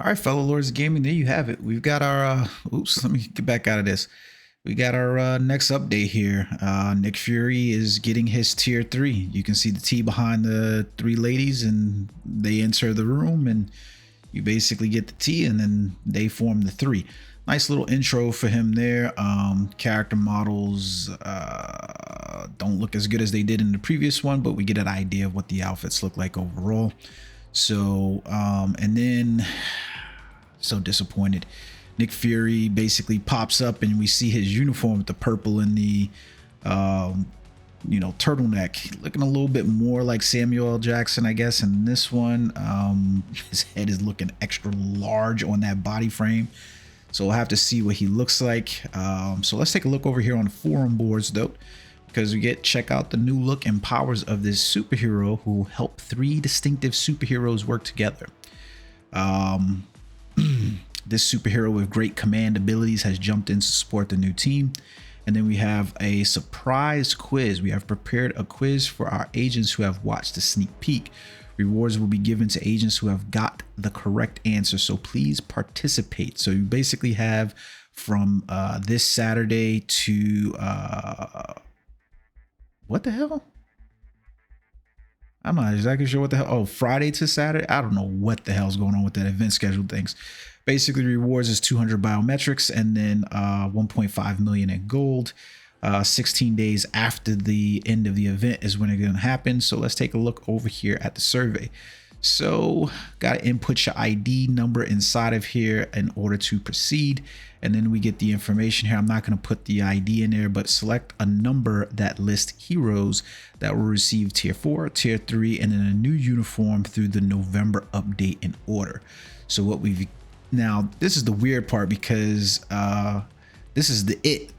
All right, fellow lords of gaming, there you have it. We've got our oops, let me get back out of this. We got our next update here. Nick Fury is getting his tier 3. You can see the T behind the three ladies, and they enter the room, and you basically get the T, and then they form the 3. Nice little intro for him there. Character models don't look as good as they did in the previous one, but we get an idea of what the outfits look like overall. So and then so disappointed, Nick Fury basically pops up and we see his uniform with the purple and the turtleneck, looking a little bit more like Samuel L. Jackson, I guess. In this one, his head is looking extra large on that body frame, so we'll have to see what he looks like. So let's take a look over here on the forum boards though, because we check out the new look and powers of this superhero who help 3 distinctive superheroes work together. This superhero with great command abilities has jumped in to support the new team. And then we have a surprise quiz. We have prepared a quiz for our agents who have watched the sneak peek. Rewards will be given to agents who have got the correct answer, so please participate. So you basically have from this Saturday to what the hell? I'm not exactly sure what the hell. Oh, Friday to Saturday. I don't know what the hell's going on with that event schedule things. Basically, rewards is 200 biometrics and then 1.5 million in gold. 16 days after the end of the event is when it's going to happen. So let's take a look over here at the survey. So got to input your ID number inside of here in order to proceed. And then we get the information here. I'm not going to put the ID in there, but select a number that lists heroes that will receive tier 4, tier 3, and then a new uniform through the November update in order. So what we've now, this is the weird part because this is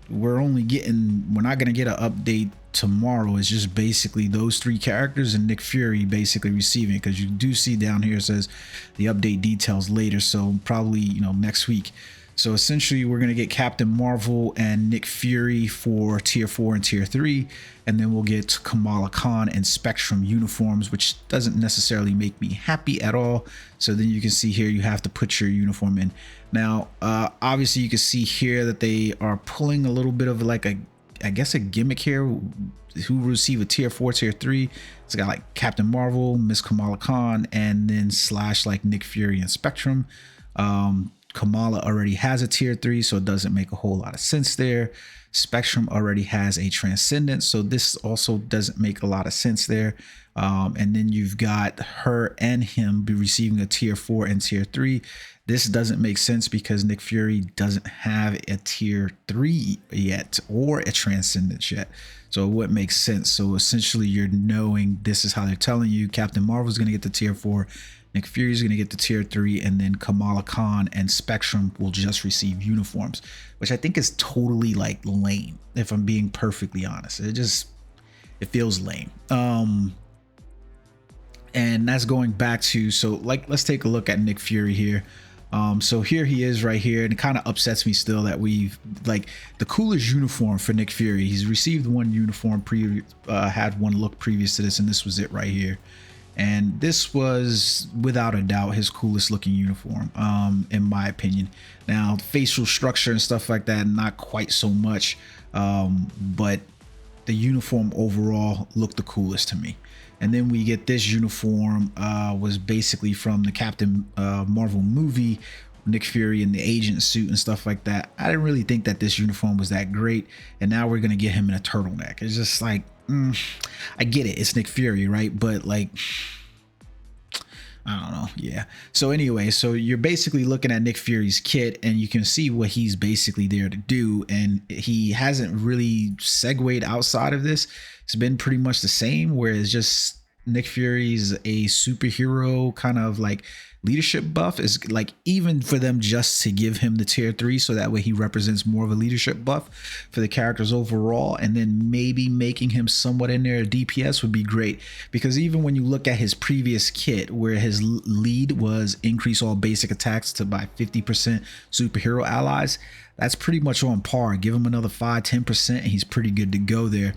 we're not going to get an update tomorrow. It's just basically those 3 characters and Nick Fury basically receiving it, because you do see down here it says the update details later, so probably next week. So essentially we're going to get Captain Marvel and Nick Fury for tier 4 and tier 3, and then we'll get Kamala Khan and Spectrum uniforms, which doesn't necessarily make me happy at all. So then you can see here you have to put your uniform in. Now obviously you can see here that they are pulling a little bit of like I guess a gimmick here. Who receive a tier 4, tier 3. It's got like Captain Marvel, Miss Kamala Khan, and then / like Nick Fury and Spectrum. Kamala already has a tier 3, so it doesn't make a whole lot of sense there. Spectrum already has a Transcendence, so this also doesn't make a lot of sense there. And then you've got her and him be receiving a tier 4 and tier 3. This doesn't make sense because Nick Fury doesn't have a tier 3 yet or a Transcendence yet, so it wouldn't make sense. So essentially you're knowing this is how they're telling you Captain Marvel is going to get the tier 4, Nick Fury is going to get the tier 3, and then Kamala Khan and Spectrum will just receive uniforms, which I think is totally like lame, if I'm being perfectly honest. It feels lame. And that's going back to, so like, let's take a look at Nick Fury here. So here he is right here, and it kind of upsets me still that we've like the coolest uniform for Nick Fury. He's received one uniform had one look previous to this, and this was it right here. And this was without a doubt his coolest looking uniform, in my opinion. Now facial structure and stuff like that, not quite so much, but the uniform overall looked the coolest to me. And then we get this uniform, was basically from the Captain Marvel movie, Nick Fury in the agent suit and stuff like that. I didn't really think that this uniform was that great, and now we're gonna get him in a turtleneck. It's just like, I get it, it's Nick Fury, right? But like, I don't know. Yeah. So anyway, so you're basically looking at Nick Fury's kit, and you can see what he's basically there to do, and he hasn't really segued outside of this. It's been pretty much the same, where it's just Nick Fury's a superhero kind of like leadership buff. Is like, even for them just to give him the tier 3, so that way he represents more of a leadership buff for the characters overall, and then maybe making him somewhat in there DPS would be great, because even when you look at his previous kit, where his lead was increase all basic attacks to by 50% superhero allies, that's pretty much on par. Give him another 5-10% and he's pretty good to go there.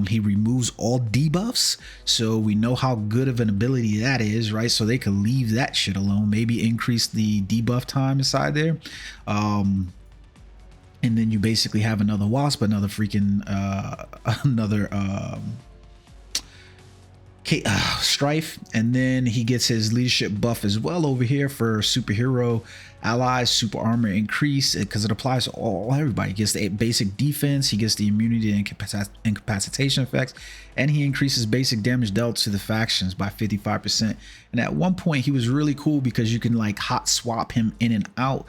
He removes all debuffs, so we know how good of an ability that is, right? So they could leave that shit alone, maybe increase the debuff time inside there. And then you basically have another Wasp, another freaking Strafe, and then he gets his leadership buff as well over here for superhero allies, super armor increase, because it applies to everybody. He gets the basic defense, he gets the immunity and incapacitation effects, and he increases basic damage dealt to the factions by 55%. And at one point he was really cool because you can like hot swap him in and out,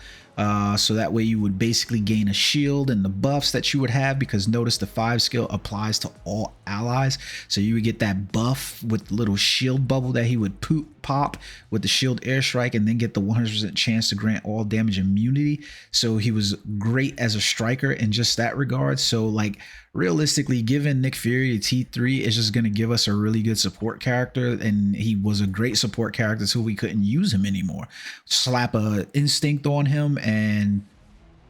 so that way you would basically gain a shield and the buffs that you would have, because notice the 5 skill applies to all allies, so you would get that buff with the little shield bubble that he would pop with the shield airstrike, and then get the 100% chance to grant all damage immunity. So he was great as a striker in just that regard. So like realistically, giving Nick Fury a T3 is just going to give us a really good support character, and he was a great support character so we couldn't use him anymore. Slap a instinct on him and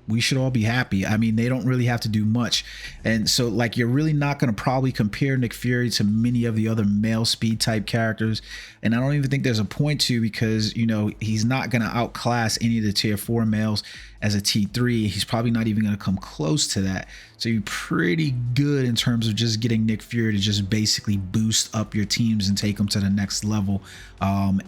we should all be happy. I mean, they don't really have to do much. And so like, you're really not going to probably compare Nick Fury to many of the other male speed type characters. And I don't even think there's a point to, because, you know, he's not going to outclass any of the tier 4 males as a T3. He's probably not even going to come close to that. So you're pretty good in terms of just getting Nick Fury to just basically boost up your teams and take them to the next level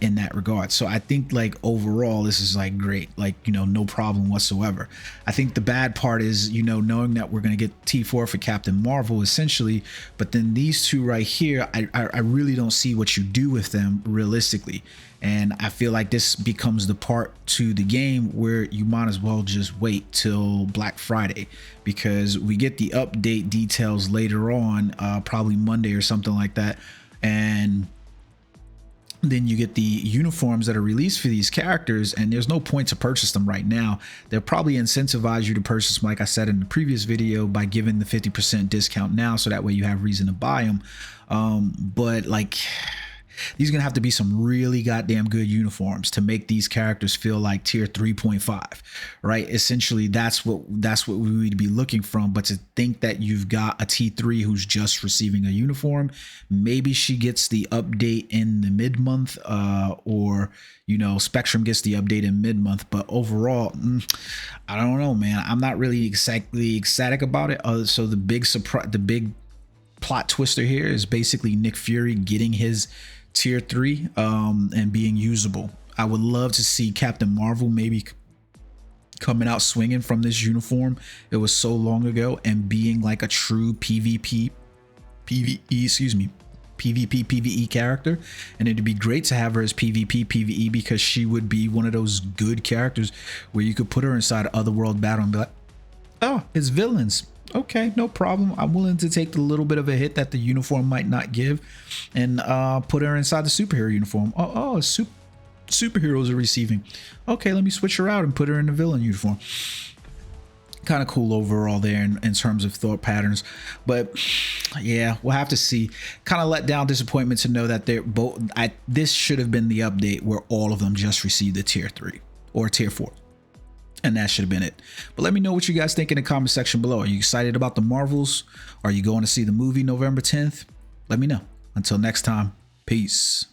in that regard. So I think like overall, this is like great, like, you know, no problem whatsoever. I think the bad part is, you know, knowing that we're going to get T4 for Captain Marvel essentially, but then these two right here, I really don't see what you do with them realistically. And I feel like this becomes the part to the game where you might as well just wait till Black Friday, because we get the update details later on, probably Monday or something like that. And then you get the uniforms that are released for these characters, and there's no point to purchase them right now. They'll probably incentivize you to purchase them, like I said in the previous video, by giving the 50% discount now, so that way you have reason to buy them. But like, these are gonna have to be some really goddamn good uniforms to make these characters feel like tier 3.5, right? Essentially, that's what we would be looking from. But to think that you've got a T3 who's just receiving a uniform, maybe she gets the update in the mid-month, or, you know, Spectrum gets the update in mid-month. But overall, I don't know, man. I'm not really exactly ecstatic about it. So the big surprise, the big plot twister here is basically Nick Fury getting his tier 3 and being usable. I would love to see Captain Marvel maybe coming out swinging from this uniform. It was so long ago, and being like a true PvP character. And it'd be great to have her as PvE, because she would be one of those good characters where you could put her inside Otherworld battle and be like, oh, it's villains. Okay, no problem. I'm willing to take the little bit of a hit that the uniform might not give, and put her inside the superhero uniform. Oh, superheroes are receiving. Okay, let me switch her out and put her in the villain uniform. Kind of cool overall there in terms of thought patterns. But yeah, we'll have to see. Kind of let down, disappointment to know that they're both. This should have been the update where all of them just received the tier 3 or tier 4. And that should have been it. But let me know what you guys think in the comment section below. Are you excited about the Marvels? Are you going to see the movie November 10th? Let me know. Until next time, peace.